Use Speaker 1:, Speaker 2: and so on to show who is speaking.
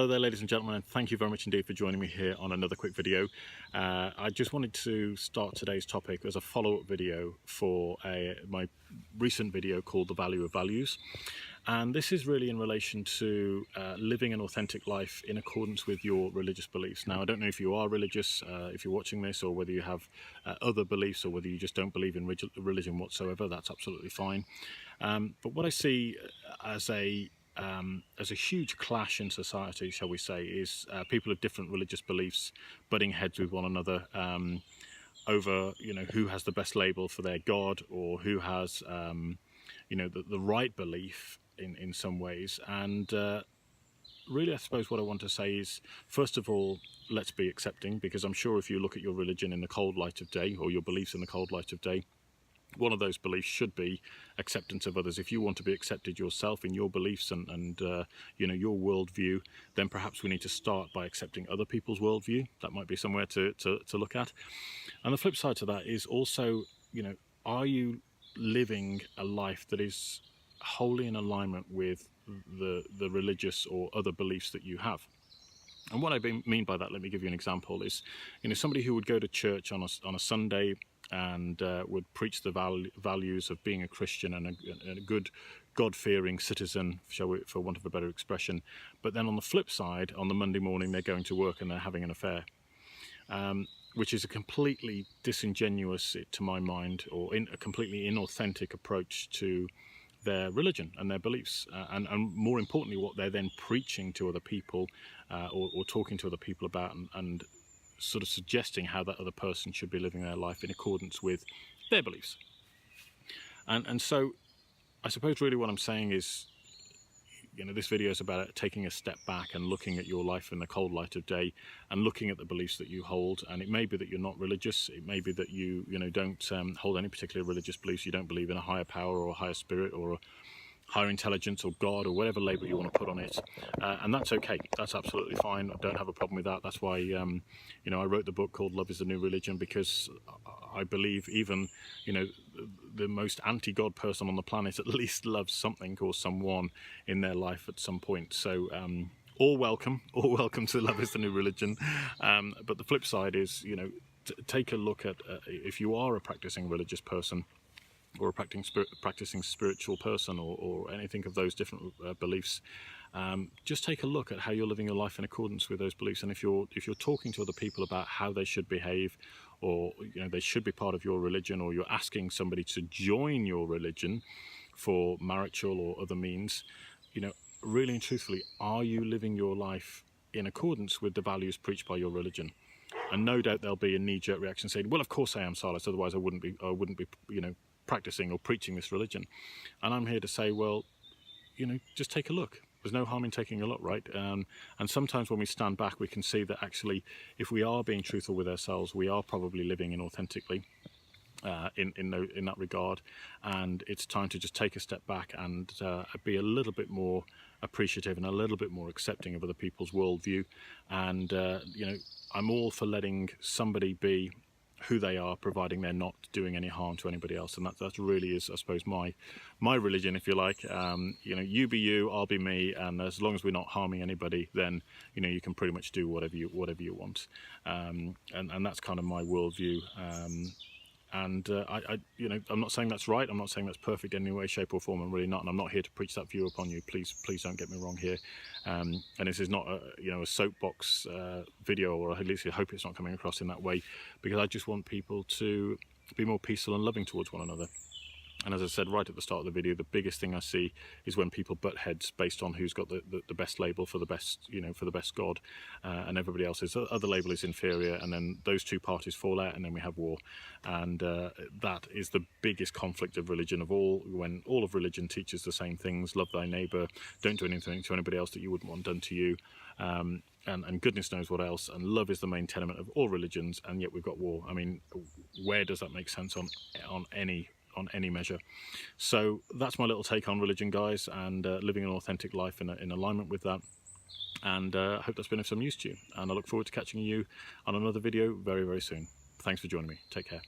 Speaker 1: Hello there, ladies and gentlemen, and thank you very much indeed for joining me here on another quick video. I just wanted to start today's topic as a follow-up video for my recent video called The Value of Values. And this is really in relation to living an authentic life in accordance with your religious beliefs. Now, I don't know if you are religious, if you're watching this, or whether you have other beliefs, or whether you just don't believe in religion whatsoever. That's absolutely fine. But what I see as a huge clash in society, shall we say, is people of different religious beliefs butting heads with one another over, who has the best label for their God, or who has, the right belief in some ways. And really, I suppose what I want to say is, first of all, let's be accepting, because I'm sure if you look at your religion in the cold light of day, or your beliefs in the cold light of day, one of those beliefs should be acceptance of others. If you want to be accepted yourself in your beliefs and your worldview, then perhaps we need to start by accepting other people's worldview. That might be somewhere to look at. And the flip side to that is also, are you living a life that is wholly in alignment with the religious or other beliefs that you have? And what I mean by that, let me give you an example, is somebody who would go to church on a Sunday and would preach the values of being a Christian and a good God-fearing citizen, for want of a better expression. But then on the flip side, on the Monday morning, they're going to work and they're having an affair, which is a completely disingenuous, to my mind, or a completely inauthentic approach to their religion and their beliefs, and more importantly, what they're then preaching to other people, or talking to other people about, and sort of suggesting how that other person should be living their life in accordance with their beliefs. And so I suppose really what I'm saying is, this video is about taking a step back and looking at your life in the cold light of day and looking at the beliefs that you hold. And it may be that you're not religious. It may be that you don't hold any particular religious beliefs. You don't believe in a higher power or a higher spirit or a higher intelligence or God or whatever label you want to put on it, and that's okay. That's absolutely fine. I don't have a problem with that. That's why I wrote the book called Love is the New Religion, because I believe even the most anti-God person on the planet at least loves something or someone in their life at some point. So all welcome to Love is the New Religion. But the flip side is, take a look at if you are a practicing religious person, or a practicing spiritual person, or anything of those different beliefs, just take a look at how you're living your life in accordance with those beliefs. And if you're talking to other people about how they should behave, or they should be part of your religion, or you're asking somebody to join your religion for marital or other means, really and truthfully, are you living your life in accordance with the values preached by your religion? And no doubt there'll be a knee-jerk reaction saying, well, of course I am, Silas, otherwise I wouldn't be practicing or preaching this religion. And I'm here to say, well, just take a look. There's no harm in taking a look, right? And sometimes when we stand back, we can see that actually, if we are being truthful with ourselves, we are probably living inauthentically in that regard. And it's time to just take a step back and be a little bit more appreciative and a little bit more accepting of other people's worldview. And I'm all for letting somebody be who they are, providing they're not doing any harm to anybody else. And that really is, I suppose, my religion, if you like. You be you, I'll be me, and as long as we're not harming anybody, then you can pretty much do whatever you want. And that's kind of my worldview. I'm not saying that's right. I'm not saying that's perfect in any way, shape or form. I'm really not, and I'm not here to preach that view upon you. Please don't get me wrong here. And this is not a soapbox video, or at least I hope it's not coming across in that way, because I just want people to be more peaceful and loving towards one another. And as I said right at the start of the video, the biggest thing I see is when people butt heads based on who's got the best label for the best, for the best God, and everybody else's other label is inferior, and then those two parties fall out, and then we have war. And that is the biggest conflict of religion of all, when all of religion teaches the same things: love thy neighbour, don't do anything to anybody else that you wouldn't want done to you, and goodness knows what else. And love is the main tenement of all religions, and yet we've got war. I mean, where does that make sense on any measure? So that's my little take on religion, guys, and living an authentic life in alignment with that. And I hope that's been of some use to you, and I look forward to catching you on another video very, very soon. Thanks for joining me. Take care.